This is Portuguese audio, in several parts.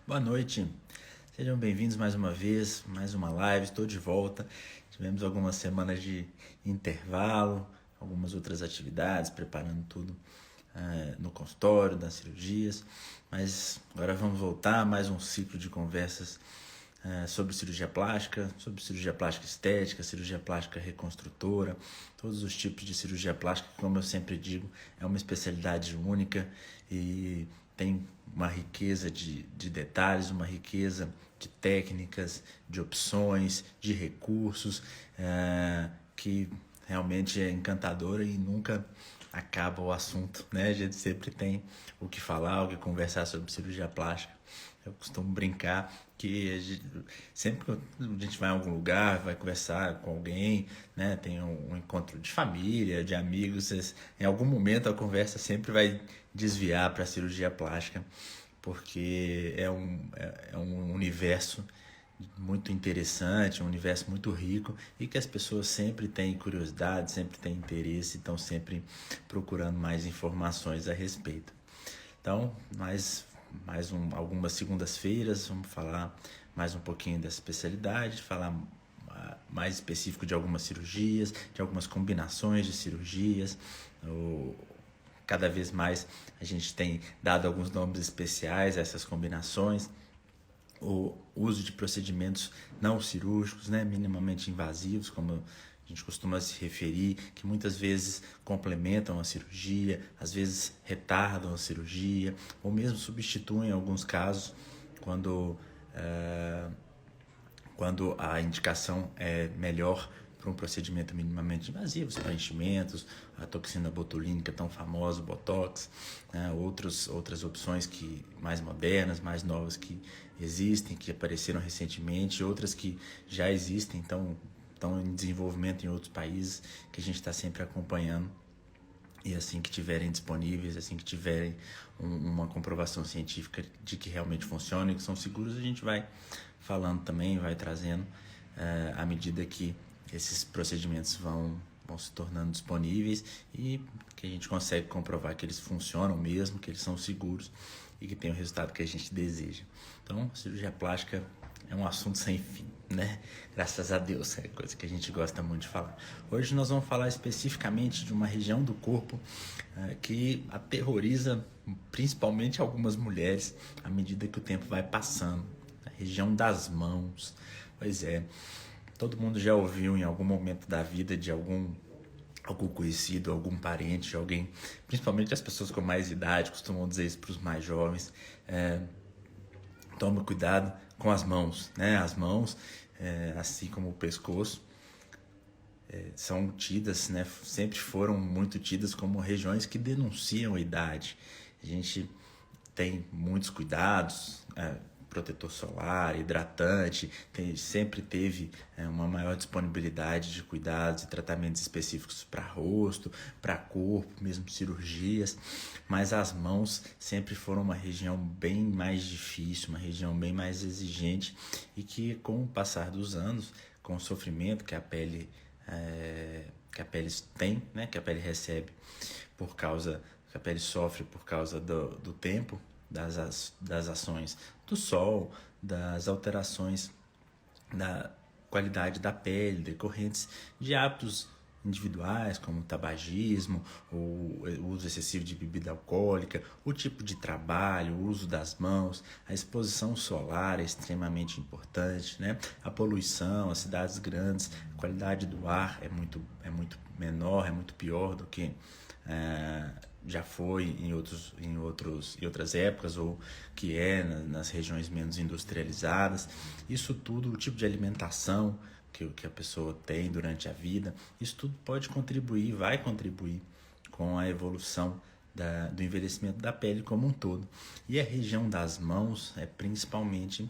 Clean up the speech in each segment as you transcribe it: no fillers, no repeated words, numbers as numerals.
Boa noite, sejam bem-vindos mais uma vez, mais uma live, estou de volta. Tivemos algumas semanas de intervalo, algumas outras atividades, preparando tudo no consultório, das cirurgias, mas agora vamos voltar a mais um ciclo de conversas sobre cirurgia plástica estética, cirurgia plástica reconstrutora, todos os tipos de cirurgia plástica, como eu sempre digo, é uma especialidade única e tem uma riqueza de detalhes, uma riqueza de técnicas, de opções, de recursos, que realmente é encantadora e nunca acaba o assunto, né? A gente sempre tem o que falar, o que conversar sobre cirurgia plástica. Eu costumo brincar que sempre que a gente vai a algum lugar, vai conversar com alguém, né? Tem um encontro de família, de amigos, em algum momento a conversa sempre vai desviar para a cirurgia plástica, porque é um universo muito interessante, um universo muito rico e que as pessoas sempre têm curiosidade, sempre têm interesse, estão sempre procurando mais informações a respeito. Então, algumas segundas-feiras, vamos falar mais um pouquinho dessa especialidade, falar mais específico de algumas cirurgias, de algumas combinações de cirurgias. Cada vez mais a gente tem dado alguns nomes especiais a essas combinações. O uso de procedimentos não cirúrgicos, né, minimamente invasivos, como a gente costuma se referir, que muitas vezes complementam a cirurgia, às vezes retardam a cirurgia, ou mesmo substituem em alguns casos, quando, quando a indicação é melhor para um procedimento minimamente invasivo, os preenchimentos, a toxina botulínica tão famosa, o Botox, né, outras opções mais modernas, mais novas que existem, que apareceram recentemente, outras que já existem, estão em desenvolvimento em outros países, que a gente está sempre acompanhando. E assim que tiverem disponíveis, assim que tiverem uma comprovação científica de que realmente funcionam e que são seguros, a gente vai falando também, vai trazendo à medida que esses procedimentos vão se tornando disponíveis e que a gente consegue comprovar que eles funcionam mesmo, que eles são seguros e que tem o resultado que a gente deseja. Então, a cirurgia plástica é um assunto sem fim, né? Graças a Deus, é coisa que a gente gosta muito de falar. Hoje nós vamos falar especificamente de uma região do corpo que aterroriza principalmente algumas mulheres à medida que o tempo vai passando. A região das mãos. Pois é, todo mundo já ouviu em algum momento da vida de algum conhecido, algum parente, alguém, principalmente as pessoas com mais idade costumam dizer isso para os mais jovens. Tome cuidado com as mãos, né? As mãos, assim como o pescoço, são tidas, né? Sempre foram muito tidas como regiões que denunciam a idade. A gente tem muitos cuidados, protetor solar, hidratante, sempre teve uma maior disponibilidade de cuidados e tratamentos específicos para rosto, para corpo, mesmo cirurgias, mas as mãos sempre foram uma região bem mais difícil, uma região bem mais exigente e que com o passar dos anos, com o sofrimento que a pele tem, né, que a pele recebe que a pele sofre por causa do tempo, das ações do sol, das alterações da qualidade da pele, decorrentes de hábitos individuais, como o tabagismo, o uso excessivo de bebida alcoólica, o tipo de trabalho, o uso das mãos, a exposição solar é extremamente importante, né? A poluição, as cidades grandes, a qualidade do ar é muito menor, é muito pior do que já foi em outras épocas ou que nas regiões menos industrializadas. Isso tudo, o tipo de alimentação que a pessoa tem durante a vida, isso tudo pode contribuir, vai contribuir com a evolução do envelhecimento da pele como um todo. E a região das mãos principalmente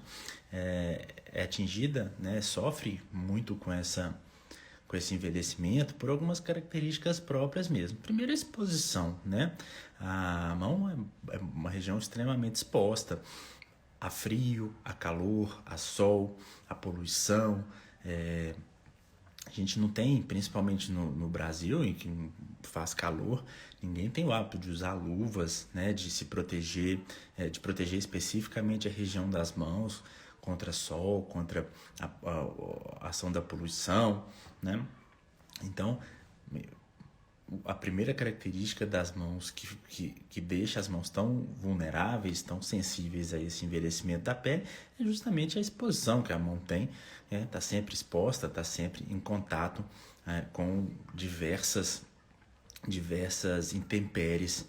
é atingida, né, sofre muito com esse envelhecimento por algumas características próprias mesmo. Primeiro, a exposição, né? A mão é uma região extremamente exposta a frio, a calor, a sol, a poluição, A gente não tem, principalmente no Brasil, em que faz calor, ninguém tem o hábito de usar luvas, né, de se proteger, de proteger especificamente a região das mãos contra sol, contra a ação da poluição, né? Então, a primeira característica das mãos que deixa as mãos tão vulneráveis, tão sensíveis a esse envelhecimento da pele, é justamente a exposição que a mão tem. Está sempre exposta, está sempre em contato com diversas intempéries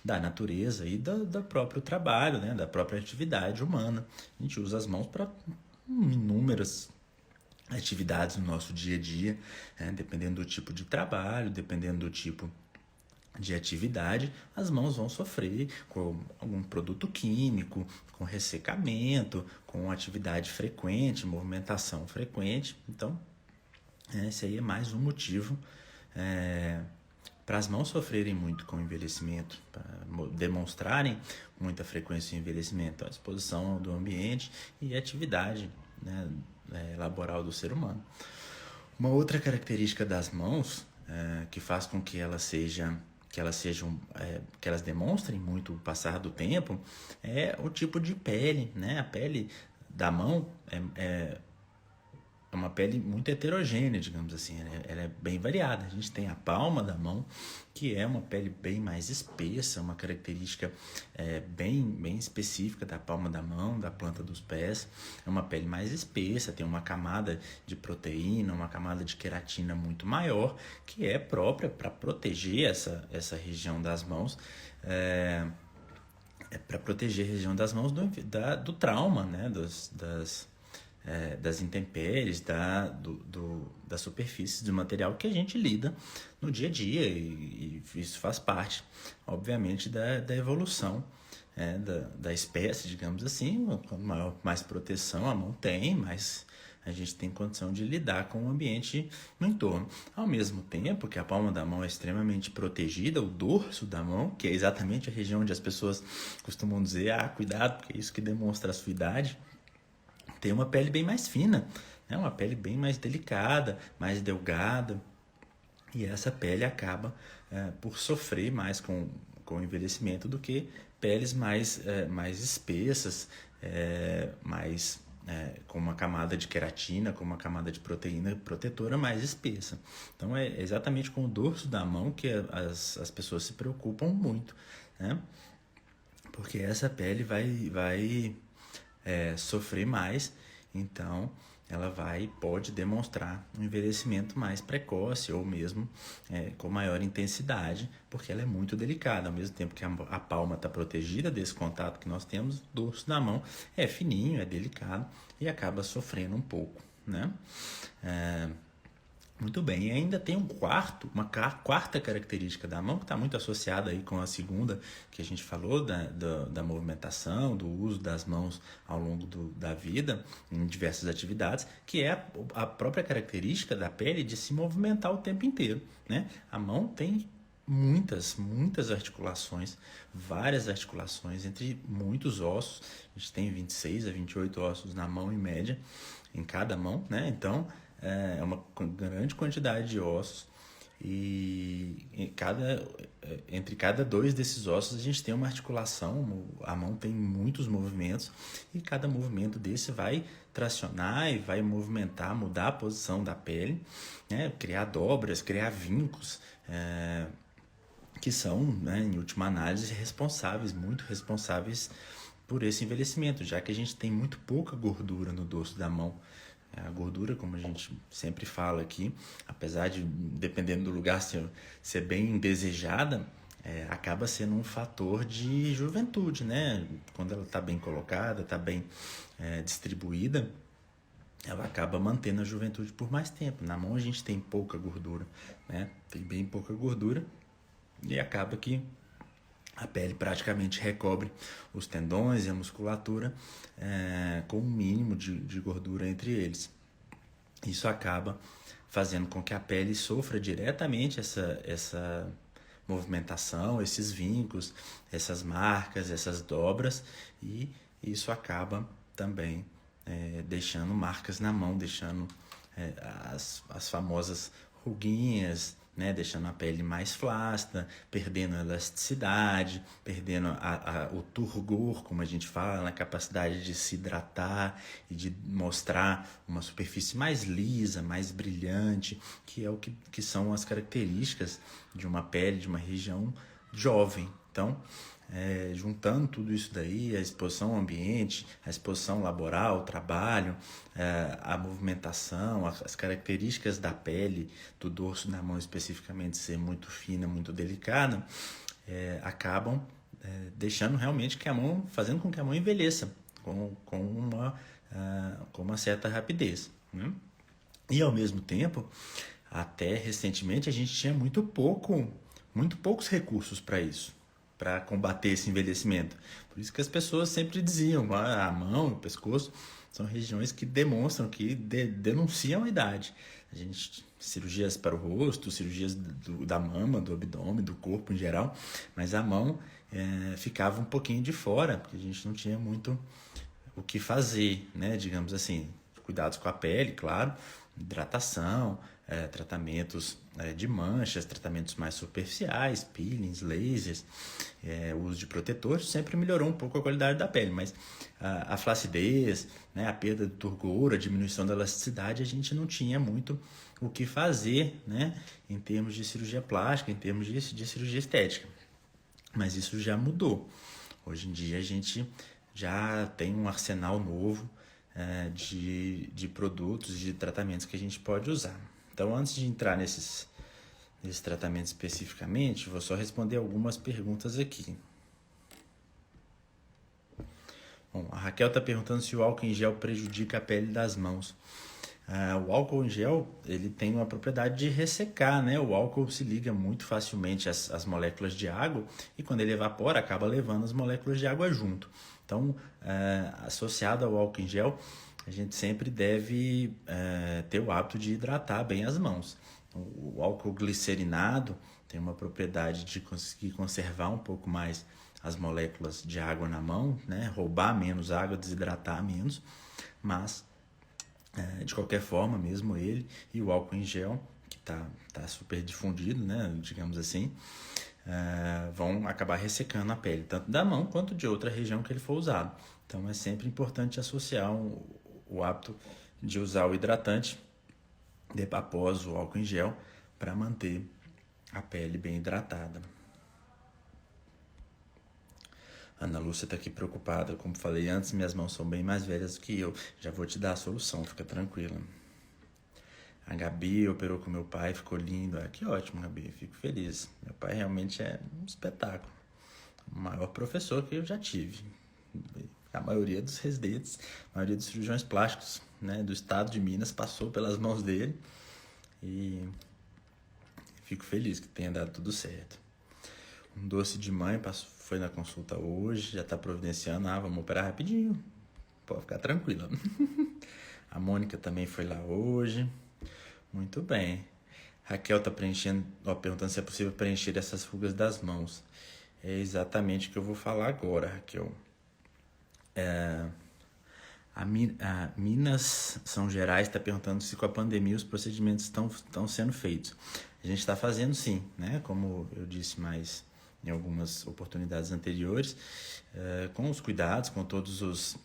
da natureza e do próprio trabalho, né, da própria atividade humana. A gente usa as mãos para inúmeras atividades no nosso dia a dia, dependendo do tipo de trabalho, dependendo do tipo de atividade, as mãos vão sofrer com algum produto químico, com ressecamento, com atividade frequente, movimentação frequente. Então, esse aí é mais um motivo para as mãos sofrerem muito com o envelhecimento, para demonstrarem muita frequência de envelhecimento, a exposição do ambiente e a atividade, né, laboral do ser humano. Uma outra característica das mãos que faz com que elas demonstrem muito o passar do tempo é o tipo de pele, né? A pele da mão é uma pele muito heterogênea, digamos assim, ela é bem variada. A gente tem a palma da mão, que é uma pele bem mais espessa, uma característica bem específica da palma da mão, da planta dos pés. É uma pele mais espessa, tem uma camada de proteína, uma camada de queratina muito maior, que é própria para proteger essa região das mãos, para proteger a região das mãos do trauma, né? Das intempéries, das superfícies do material que a gente lida no dia a dia, e isso faz parte, obviamente, da evolução da espécie, digamos assim. Quanto mais proteção a mão tem, mais a gente tem condição de lidar com o ambiente no entorno. Ao mesmo tempo que a palma da mão é extremamente protegida, o dorso da mão, que é exatamente a região onde as pessoas costumam dizer, cuidado, porque é isso que demonstra a sua idade, tem uma pele bem mais fina, né? Uma pele bem mais delicada, mais delgada, e essa pele acaba por sofrer mais com o envelhecimento do que peles mais espessas, com uma camada de queratina, com uma camada de proteína protetora mais espessa. Então é exatamente com o dorso da mão que as pessoas se preocupam muito, né? Porque essa pele vai sofrer mais, então ela pode demonstrar um envelhecimento mais precoce ou mesmo com maior intensidade, porque ela é muito delicada. Ao mesmo tempo que a palma está protegida desse contato que nós temos, o dorso da mão é fininho, é delicado e acaba sofrendo um pouco, né? Muito bem, e ainda tem uma quarta característica da mão, que está muito associada aí com a segunda, que a gente falou, da movimentação, do uso das mãos ao longo da vida, em diversas atividades, que é a própria característica da pele de se movimentar o tempo inteiro, né? A mão tem muitas articulações, várias articulações, entre muitos ossos. A gente tem 26 a 28 ossos na mão em média, em cada mão, né? Então, é uma grande quantidade de ossos, e entre cada dois desses ossos a gente tem uma articulação. A mão tem muitos movimentos, e cada movimento desse vai tracionar e vai movimentar, mudar a posição da pele, né? Criar dobras, criar vincos, que são, né, em última análise, muito responsáveis por esse envelhecimento, já que a gente tem muito pouca gordura no dorso da mão. A gordura, como a gente sempre fala aqui, apesar de, dependendo do lugar, ser bem desejada, acaba sendo um fator de juventude, né? Quando ela está bem colocada, está bem distribuída, ela acaba mantendo a juventude por mais tempo. Na mão a gente tem pouca gordura, né? Tem bem pouca gordura, e acaba que a pele praticamente recobre os tendões e a musculatura com um mínimo de gordura entre eles. Isso acaba fazendo com que a pele sofra diretamente essa movimentação, esses vincos, essas marcas, essas dobras, e isso acaba também deixando marcas na mão, deixando é, as famosas ruguinhas, né, deixando a pele mais flácida, perdendo a elasticidade, perdendo o turgor, como a gente fala, na capacidade de se hidratar e de mostrar uma superfície mais lisa, mais brilhante, que é o que são as características de uma pele, de uma região jovem. Então, juntando tudo isso daí, a exposição ao ambiente, a exposição laboral, o trabalho, a movimentação, as características da pele, do dorso da mão especificamente ser muito fina, muito delicada, acabam deixando realmente que a mão, fazendo com que a mão envelheça com uma certa rapidez, né? E ao mesmo tempo, até recentemente a gente tinha muito poucos recursos para isso, para combater esse envelhecimento. Por isso que as pessoas sempre diziam, a mão e o pescoço são regiões que demonstram, que denunciam a idade. A gente, cirurgias para o rosto, cirurgias da mama, do abdômen, do corpo em geral, mas a mão ficava um pouquinho de fora, porque a gente não tinha muito o que fazer, né? Digamos assim, cuidados com a pele, claro, hidratação, tratamentos de manchas, tratamentos mais superficiais, peelings, lasers, uso de protetores, sempre melhorou um pouco a qualidade da pele, mas a flacidez, né, a perda do turgor, a diminuição da elasticidade, a gente não tinha muito o que fazer, né, em termos de cirurgia plástica, em termos de cirurgia estética. Mas isso já mudou. Hoje em dia a gente já tem um arsenal novo de produtos, de tratamentos que a gente pode usar. Então, antes de entrar nesses tratamentos especificamente, vou só responder algumas perguntas aqui. Bom, a Raquel está perguntando se o álcool em gel prejudica a pele das mãos. O álcool em gel, ele tem uma propriedade de ressecar, né? O álcool se liga muito facilmente às moléculas de água e quando ele evapora, acaba levando as moléculas de água junto. Então, associado ao álcool em gel, a gente sempre deve ter o hábito de hidratar bem as mãos. O álcool glicerinado tem uma propriedade de conseguir conservar um pouco mais as moléculas de água na mão, né? Roubar menos água, desidratar menos, mas de qualquer forma, mesmo ele e o álcool em gel, que tá super difundido, né, digamos assim, vão acabar ressecando a pele, tanto da mão quanto de outra região que ele for usado. Então é sempre importante associar o hábito de usar o hidratante após o álcool em gel para manter a pele bem hidratada. Ana Lúcia está aqui preocupada. Como falei antes, minhas mãos são bem mais velhas do que eu. Já vou te dar a solução, fica tranquila. A Gabi operou com meu pai, ficou lindo. Que ótimo, Gabi, fico feliz. Meu pai realmente é um espetáculo. O maior professor que eu já tive. A maioria dos residentes, a maioria dos cirurgiões plásticos, né, do estado de Minas passou pelas mãos dele. E fico feliz que tenha dado tudo certo. Um doce de mãe foi na consulta hoje, já está providenciando. Vamos operar rapidinho. Pode ficar tranquila. A Mônica também foi lá hoje. Muito bem. Raquel está perguntando se é possível preencher essas rugas das mãos. É exatamente o que eu vou falar agora, Raquel. A Minas São Gerais está perguntando se com a pandemia os procedimentos estão sendo feitos. A gente está fazendo sim, né? Como eu disse mais em algumas oportunidades anteriores, com os cuidados, com todos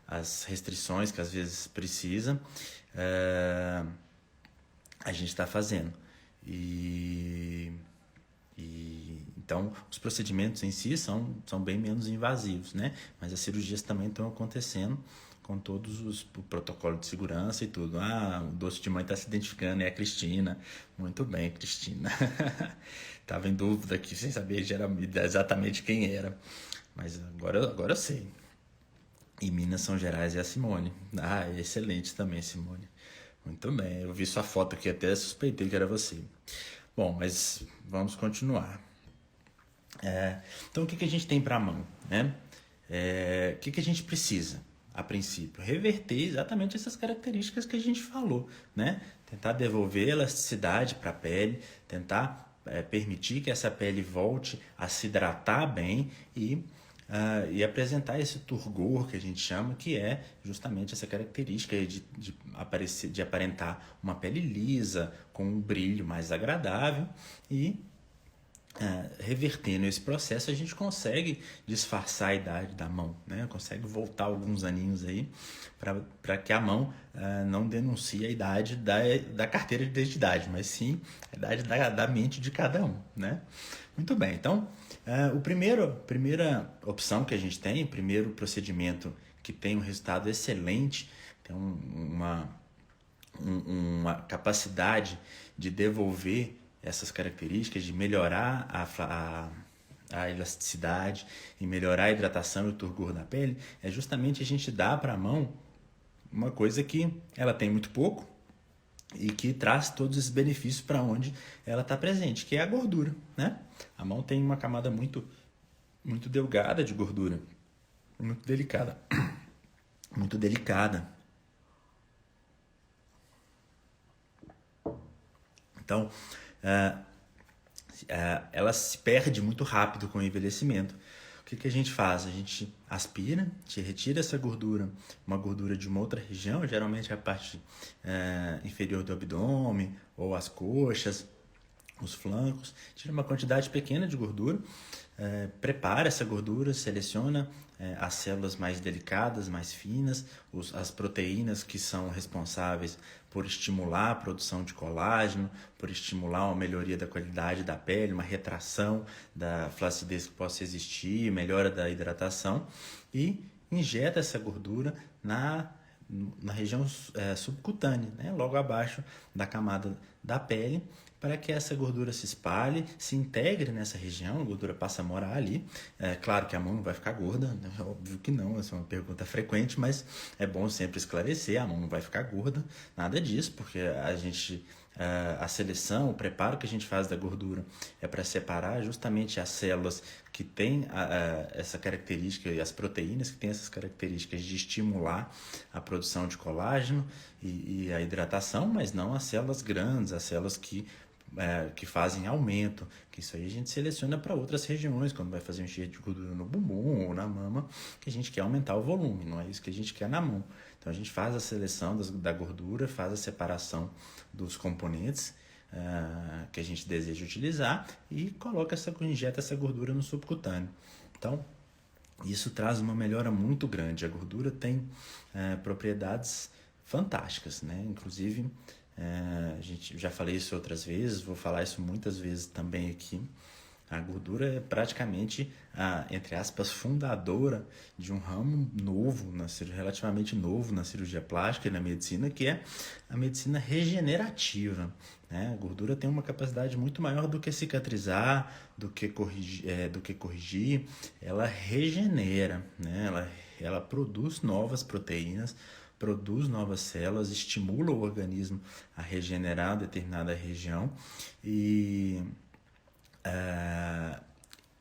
as restrições que às vezes precisa, a gente está fazendo. Então, os procedimentos em si são bem menos invasivos, né? Mas as cirurgias também estão acontecendo com todos o protocolo de segurança e tudo. O doce de mãe está se identificando, é a Cristina. Muito bem, Cristina. Estava em dúvida aqui, sem saber exatamente quem era. Mas agora eu sei. E Minas São Gerais é a Simone. Excelente também, Simone. Muito bem, eu vi sua foto aqui, até suspeitei que era você. Bom, mas vamos continuar. Então, o que a gente tem para a mão, né? O que a gente precisa, a princípio? Reverter exatamente essas características que a gente falou, né? Tentar devolver elasticidade para a pele, tentar permitir que essa pele volte a se hidratar bem e e apresentar esse turgor que a gente chama, que é justamente essa característica de aparentar uma pele lisa, com um brilho mais agradável e revertendo esse processo, a gente consegue disfarçar a idade da mão, né? Consegue voltar alguns aninhos aí para que a mão não denuncie a idade da carteira de identidade, mas sim a idade da mente de cada um, né? Muito bem, então, primeira opção que a gente tem, o primeiro procedimento que tem um resultado excelente, tem uma capacidade de devolver essas características, de melhorar a elasticidade e melhorar a hidratação e o turgor da pele, é justamente a gente dar para a mão uma coisa que ela tem muito pouco e que traz todos esses benefícios para onde ela está presente, que é a gordura, né? A mão tem uma camada muito delgada de gordura, muito delicada, muito delicada. Então, ela se perde muito rápido com o envelhecimento. O que a gente faz? A gente aspira, a gente retira essa gordura, uma gordura de uma outra região, geralmente a parte inferior do abdômen ou as coxas, os flancos, tira uma quantidade pequena de gordura, prepara essa gordura, seleciona as células mais delicadas, mais finas, as proteínas que são responsáveis por estimular a produção de colágeno, por estimular uma melhoria da qualidade da pele, uma retração da flacidez que possa existir, melhora da hidratação, e injeta essa gordura na região subcutânea, né? Logo abaixo da camada da pele, para que essa gordura se espalhe, se integre nessa região, a gordura passa a morar ali. É claro que a mão não vai ficar gorda, né? É óbvio que não, essa é uma pergunta frequente, mas é bom sempre esclarecer, a mão não vai ficar gorda, nada disso, porque a seleção, o preparo que a gente faz da gordura é para separar justamente as células que têm essa característica e as proteínas que têm essas características de estimular a produção de colágeno e a hidratação, mas não as células grandes, as células que fazem aumento, que isso aí a gente seleciona para outras regiões, quando vai fazer um enxerto de gordura no bumbum ou na mama, que a gente quer aumentar o volume, não é isso que a gente quer na mão. Então a gente faz a seleção da gordura, faz a separação dos componentes que a gente deseja utilizar e injeta essa gordura no subcutâneo. Então, isso traz uma melhora muito grande. A gordura tem propriedades fantásticas, né? Inclusive, a gente já falei isso outras vezes, vou falar isso muitas vezes também aqui. A gordura é praticamente entre aspas, fundadora de um ramo novo, relativamente novo na cirurgia plástica e na medicina, que é a medicina regenerativa, né? A gordura tem uma capacidade muito maior do que cicatrizar, do que corrigir. Ela regenera, né? Ela produz novas proteínas, produz novas células, estimula o organismo a regenerar determinada região e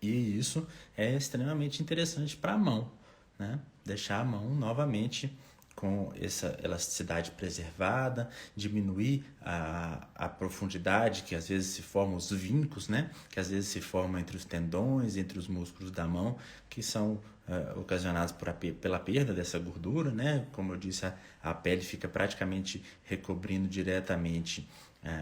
isso é extremamente interessante para a mão, né? Deixar a mão novamente com essa elasticidade preservada, diminuir a profundidade que às vezes se formam, os vincos, né? Que às vezes se formam entre os tendões, entre os músculos da mão, que são ocasionados pela perda dessa gordura, né? Como eu disse, a pele fica praticamente recobrindo diretamente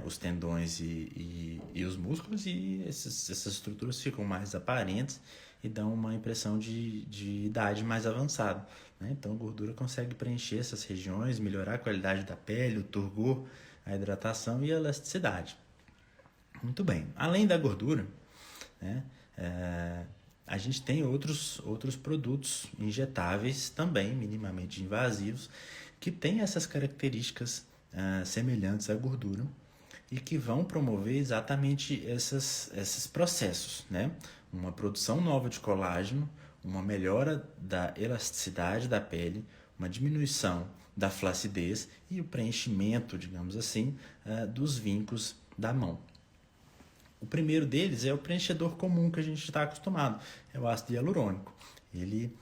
os tendões e os músculos, e essas estruturas ficam mais aparentes e dão uma impressão de idade mais avançada, né? Então a gordura consegue preencher essas regiões, melhorar a qualidade da pele, o turgor, a hidratação e a elasticidade. Muito bem. Além da gordura, né, a gente tem outros produtos injetáveis também, minimamente invasivos, que têm essas características semelhantes à gordura e que vão promover exatamente esses processos, né? Uma produção nova de colágeno, uma melhora da elasticidade da pele, uma diminuição da flacidez e o preenchimento, digamos assim, dos vincos da mão. O primeiro deles é o preenchedor comum que a gente está acostumado, é o ácido hialurônico. Ele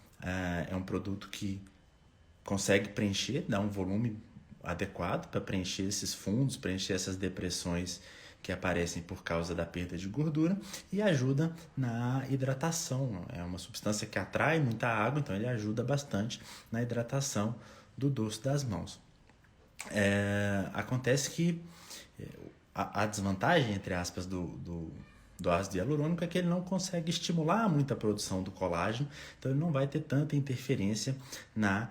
é um produto que consegue preencher, dá um volume adequado para preencher esses fundos, preencher essas depressões que aparecem por causa da perda de gordura e ajuda na hidratação. É uma substância que atrai muita água, então ele ajuda bastante na hidratação do dorso das mãos. Acontece que a desvantagem, entre aspas, do ácido hialurônico é que ele não consegue estimular muito a produção do colágeno, então ele não vai ter tanta interferência na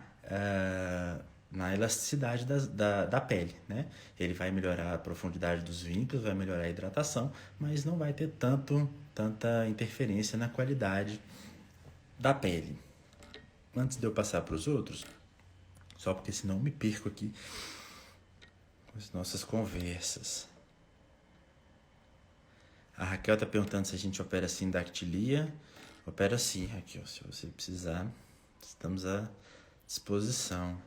elasticidade da pele, né? Ele vai melhorar a profundidade dos vínculos, vai melhorar a hidratação, mas não vai ter tanta interferência na qualidade da pele. Antes de eu passar para os outros, só porque senão eu me perco aqui com as nossas conversas. A Raquel está perguntando se a gente opera sindactilia. Opera sim, Raquel. Se você precisar, estamos à disposição.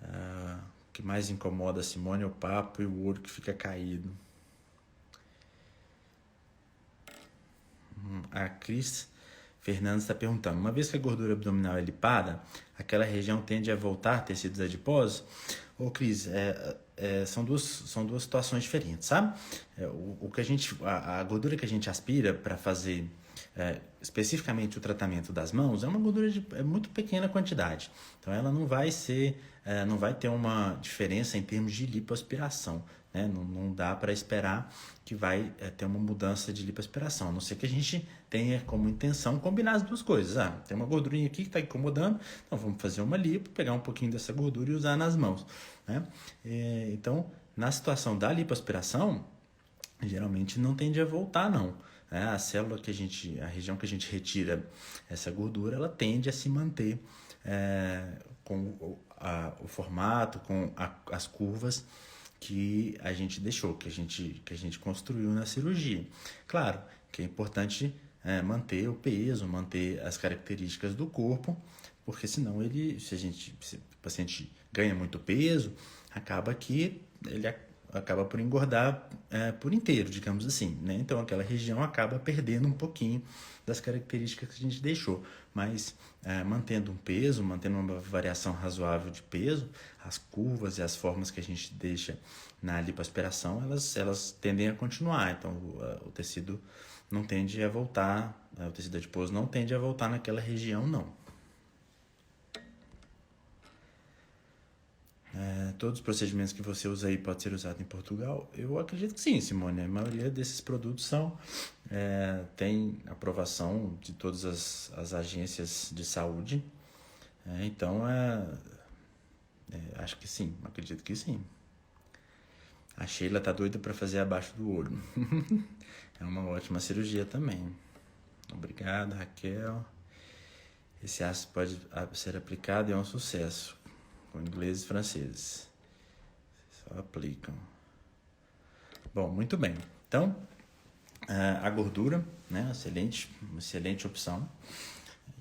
O que mais incomoda a Simone é o papo e o olho que fica caído. A Cris Fernandes está perguntando: uma vez que a gordura abdominal é lipada, aquela região tende a voltar a tecidos adiposos? Ô Cris, são duas situações diferentes, sabe? A gordura que a gente aspira para fazer especificamente o tratamento das mãos é uma gordura de muito pequena quantidade. Então ela não vai ter uma diferença em termos de lipoaspiração, né? Não dá para esperar que vai ter uma mudança de lipoaspiração, a não ser que a gente tenha como intenção combinar as duas coisas. Tem uma gordurinha aqui que está incomodando, então vamos fazer uma lipo, pegar um pouquinho dessa gordura e usar nas mãos, né? Então, na situação da lipoaspiração, geralmente não tende a voltar, não. A célula a região que a gente retira essa gordura, ela tende a se manter com o formato, com as curvas que a gente deixou, que a gente construiu na cirurgia. Claro que é importante manter o peso, manter as características do corpo, porque senão se o paciente ganha muito peso, acaba que ele acaba por engordar por inteiro, digamos assim, né? Então aquela região acaba perdendo um pouquinho das características que a gente deixou, mas mantendo um peso, mantendo uma variação razoável de peso, as curvas e as formas que a gente deixa na lipoaspiração, elas tendem a continuar, então o tecido não tende a voltar, o tecido adiposo não tende a voltar naquela região, não. Todos os procedimentos que você usa aí podem ser usados em Portugal? Eu acredito que sim, Simone. A maioria desses produtos tem aprovação de todas as agências de saúde. Então, acho que sim, acredito que sim. A Sheila tá doida para fazer abaixo do olho. É uma ótima cirurgia também. Obrigado, Raquel. Esse ácido pode ser aplicado e é um sucesso. Com ingleses e franceses. Só aplicam. Bom, muito bem. Então, a gordura, né? Uma excelente opção.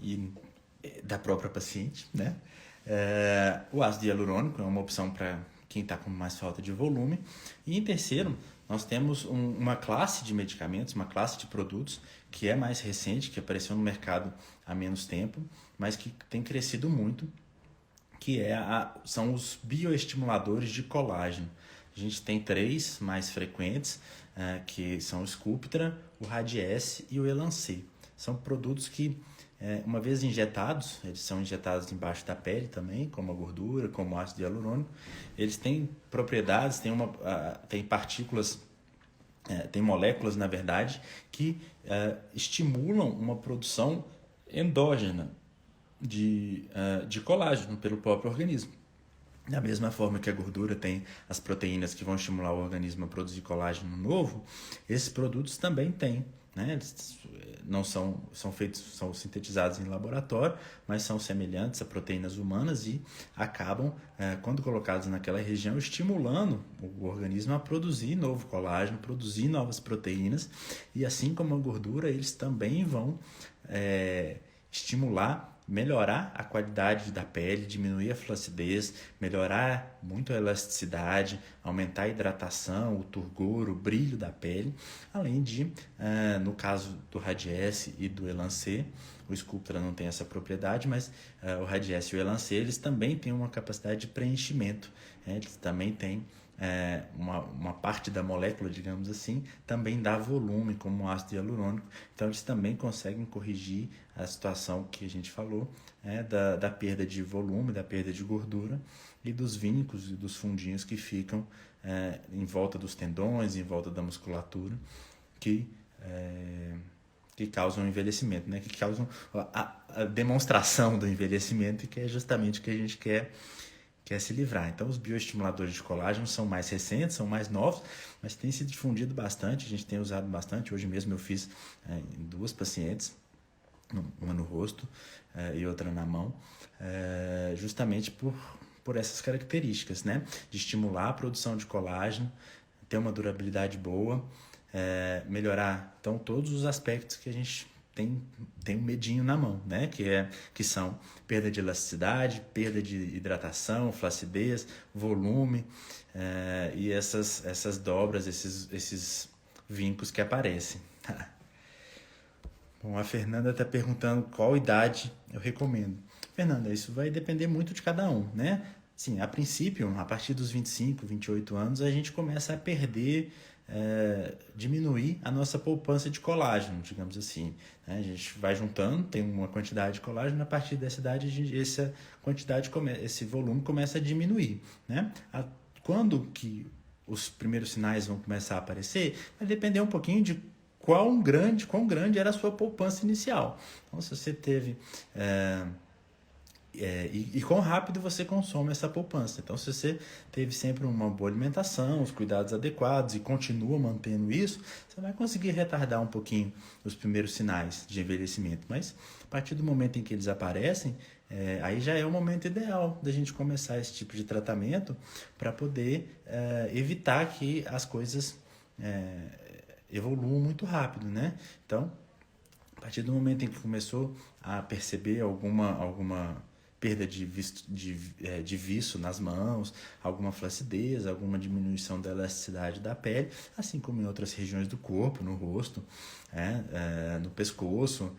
E da própria paciente, né? O ácido hialurônico é uma opção para quem está com mais falta de volume. E em terceiro, nós temos uma classe de medicamentos, uma classe de produtos que é mais recente, que apareceu no mercado há menos tempo, mas que tem crescido muito, que são os bioestimuladores de colágeno. A gente tem 3 mais frequentes, que são o Sculptra, o Radiesse e o Elancê. São produtos que, uma vez injetados, eles são injetados embaixo da pele também, como a gordura, como o ácido hialurônico. Eles têm propriedades, têm partículas, têm moléculas, na verdade, que estimulam uma produção endógena de colágeno pelo próprio organismo. Da mesma forma que a gordura tem as proteínas que vão estimular o organismo a produzir colágeno novo, esses produtos também têm, né? Eles não são sintetizados em laboratório, mas são semelhantes a proteínas humanas e acabam, quando colocados naquela região, estimulando o organismo a produzir novo colágeno, produzir novas proteínas, e assim como a gordura, eles também vão melhorar a qualidade da pele, diminuir a flacidez, melhorar muito a elasticidade, aumentar a hidratação, o turgor, o brilho da pele, além de, no caso do Radiesse e do Elancê, o Sculptra não tem essa propriedade, mas o Radiesse e o Elancê, eles também têm uma capacidade de preenchimento, eles também têm uma parte da molécula, digamos assim, também dá volume, como o ácido hialurônico. Então, eles também conseguem corrigir a situação que a gente falou, da perda de volume, da perda de gordura e dos vínculos e dos fundinhos que ficam em volta dos tendões, em volta da musculatura, que causam o envelhecimento, né? Que causam a demonstração do envelhecimento, e que é justamente o que a gente quer se livrar. Então, os bioestimuladores de colágeno são mais recentes, são mais novos, mas tem sido difundido bastante, a gente tem usado bastante. Hoje mesmo eu fiz em 2 pacientes, uma no rosto e outra na mão, justamente por essas características, né? De estimular a produção de colágeno, ter uma durabilidade boa, melhorar, então, todos os aspectos que a gente tem um medinho na mão, né? Que são perda de elasticidade, perda de hidratação, flacidez, volume, e essas dobras, esses vincos que aparecem. Bom, a Fernanda está perguntando qual idade eu recomendo. Fernanda, isso vai depender muito de cada um, né? Sim, a princípio, a partir dos 25, 28 anos, a gente começa a perder, diminuir a nossa poupança de colágeno, digamos assim, né? A gente vai juntando, tem uma quantidade de colágeno, a partir dessa idade, esse volume começa a diminuir, né? Quando que os primeiros sinais vão começar a aparecer, vai depender um pouquinho de quão grande era a sua poupança inicial. Então, se você teve... e quão rápido você consome essa poupança. Então, se você teve sempre uma boa alimentação, os cuidados adequados, e continua mantendo isso, você vai conseguir retardar um pouquinho os primeiros sinais de envelhecimento. Mas, a partir do momento em que eles aparecem, aí já é o momento ideal da gente começar esse tipo de tratamento, para poder evitar que as coisas evoluam muito rápido, né? Então, a partir do momento em que começou a perceber alguma perda de viço nas mãos, alguma flacidez, alguma diminuição da elasticidade da pele, assim como em outras regiões do corpo, no rosto, no pescoço,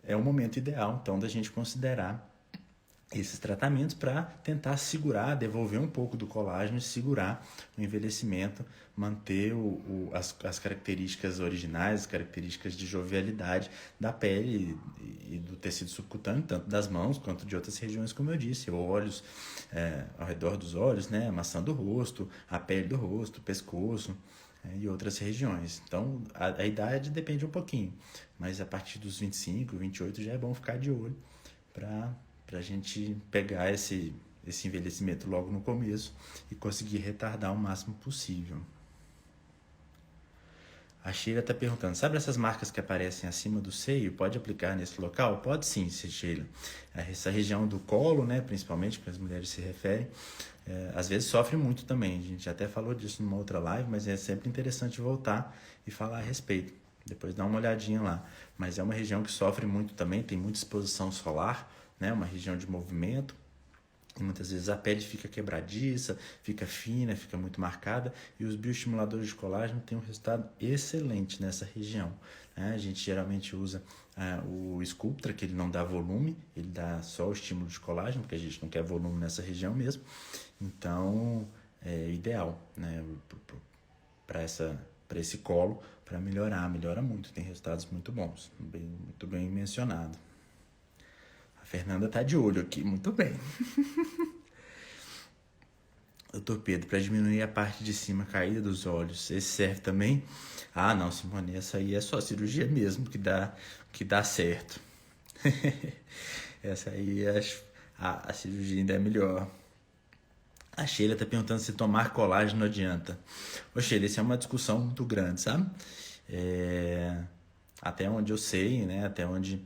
é o momento ideal, então, da gente considerar esses tratamentos para tentar segurar, devolver um pouco do colágeno e segurar o envelhecimento, manter as características originais, as características de jovialidade da pele e do tecido subcutâneo, tanto das mãos quanto de outras regiões, como eu disse, olhos, ao redor dos olhos, né, a maçã do rosto, a pele do rosto, o pescoço, e outras regiões. Então, a idade depende um pouquinho, mas a partir dos 25, 28 já é bom ficar de olho para a gente pegar esse envelhecimento logo no começo e conseguir retardar o máximo possível. A Sheila está perguntando, sabe essas marcas que aparecem acima do seio, pode aplicar nesse local? Pode sim, Sheila. Essa região do colo, né, principalmente, que as mulheres se referem, às vezes sofre muito também. A gente até falou disso numa outra live, mas é sempre interessante voltar e falar a respeito. Depois dá uma olhadinha lá. Mas é uma região que sofre muito também, tem muita exposição solar, né? Uma região de movimento, e muitas vezes a pele fica quebradiça, fica fina, fica muito marcada, e os bioestimuladores de colágeno têm um resultado excelente nessa região, né? A gente geralmente usa o Sculptra, que ele não dá volume, ele dá só o estímulo de colágeno, porque a gente não quer volume nessa região mesmo. Então, é ideal, né? Para esse colo, para melhora muito, tem resultados muito bons, muito bem mencionado. A Fernanda tá de olho aqui, muito bem. Doutor Pedro, para diminuir a parte de cima caída dos olhos, esse serve também? Ah, não, Simone, essa aí é só cirurgia mesmo que dá certo. Essa aí, a cirurgia ainda é melhor. A Sheila tá perguntando se tomar colágeno não adianta. Ô Sheila, isso é uma discussão muito grande, sabe? Até onde eu sei, né? Até onde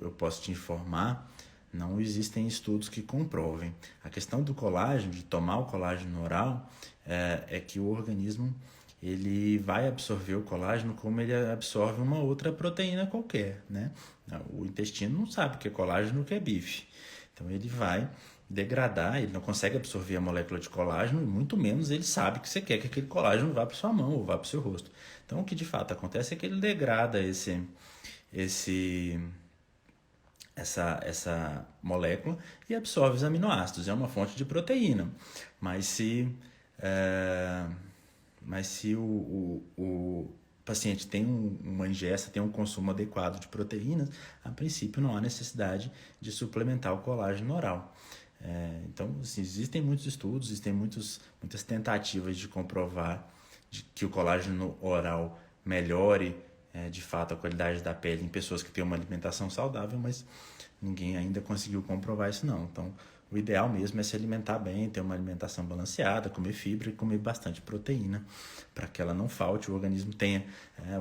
eu posso te informar, não existem estudos que comprovem. A questão do colágeno, de tomar o colágeno oral, é que o organismo ele vai absorver o colágeno como ele absorve uma outra proteína qualquer, né? O intestino não sabe o que é colágeno, o que é bife. Então ele vai degradar, ele não consegue absorver a molécula de colágeno, e muito menos ele sabe que você quer que aquele colágeno vá para sua mão ou vá para o seu rosto. Então o que de fato acontece é que ele degrada essa molécula e absorve os aminoácidos. É uma fonte de proteína. Mas se o paciente tem uma ingesta, tem um consumo adequado de proteínas, a princípio não há necessidade de suplementar o colágeno oral. Então, assim, existem muitos estudos, existem muitas tentativas de comprovar que o colágeno oral melhore de fato a qualidade da pele em pessoas que têm uma alimentação saudável, mas ninguém ainda conseguiu comprovar isso não. Então, o ideal mesmo é se alimentar bem, ter uma alimentação balanceada, comer fibra e comer bastante proteína, para que ela não falte, o organismo tenha.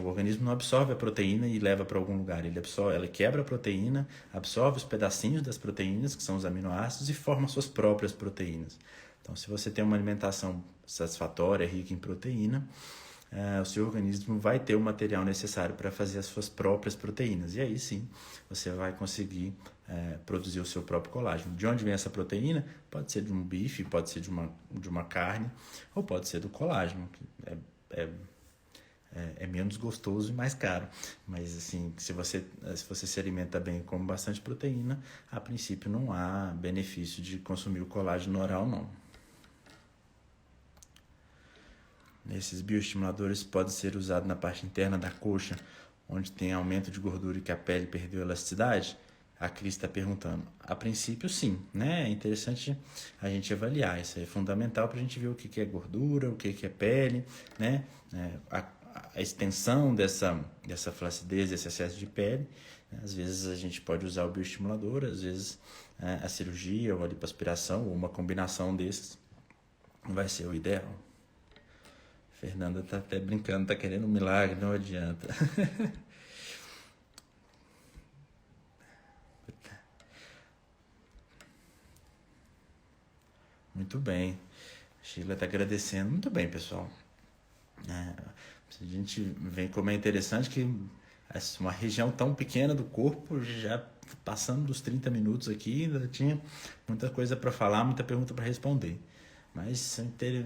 O organismo não absorve a proteína e leva para algum lugar, ela quebra a proteína, absorve os pedacinhos das proteínas, que são os aminoácidos, e forma suas próprias proteínas. Então, se você tem uma alimentação satisfatória, rica em proteína, o seu organismo vai ter o material necessário para fazer as suas próprias proteínas. E aí sim, você vai conseguir produzir o seu próprio colágeno. De onde vem essa proteína? Pode ser de um bife, pode ser de uma carne, ou pode ser do colágeno, que é menos gostoso e mais caro. Mas assim, se você se alimenta bem com bastante proteína, a princípio não há benefício de consumir o colágeno oral, não. Esses bioestimuladores podem ser usados na parte interna da coxa, onde tem aumento de gordura e que a pele perdeu elasticidade? A Cris está perguntando. A princípio, sim, né? É interessante a gente avaliar. Isso é fundamental para a gente ver o que é gordura, o que é pele, né? A extensão dessa flacidez, desse excesso de pele. Às vezes a gente pode usar o bioestimulador, às vezes a cirurgia ou a lipoaspiração, ou uma combinação desses vai ser o ideal. Fernanda tá até brincando, tá querendo um milagre, não adianta. Muito bem. Sheila tá agradecendo. Muito bem, pessoal. A gente vê como é interessante que uma região tão pequena do corpo, já passando dos 30 minutos aqui, ainda tinha muita coisa para falar, muita pergunta para responder. Mas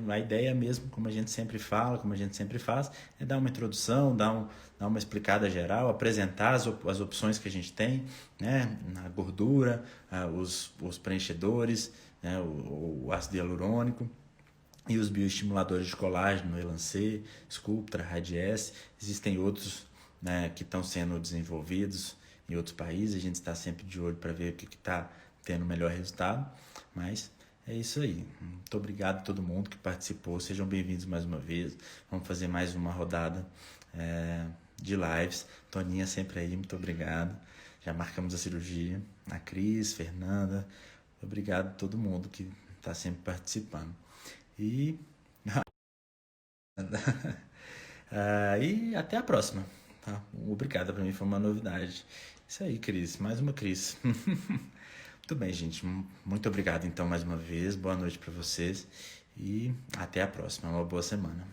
a ideia mesmo, como a gente sempre fala, como a gente sempre faz, é dar uma introdução, dar uma explicada geral, apresentar as opções que a gente tem, né? A gordura, os preenchedores, né? O ácido hialurônico e os bioestimuladores de colágeno, Elancê, Sculptra, Radiesse. Existem outros, né, que estão sendo desenvolvidos em outros países. A gente está sempre de olho para ver o que está tendo o melhor resultado, mas é isso aí. Muito obrigado a todo mundo que participou. Sejam bem-vindos mais uma vez. Vamos fazer mais uma rodada de lives. Toninha sempre aí, muito obrigado. Já marcamos a cirurgia. A Cris, Fernanda. Obrigado a todo mundo que está sempre participando. E até a próxima. Tá? Obrigado, para mim foi uma novidade. Isso aí, Cris. Mais uma Cris. Muito bem, gente. Muito obrigado, então, mais uma vez. Boa noite para vocês. E até a próxima. Uma boa semana.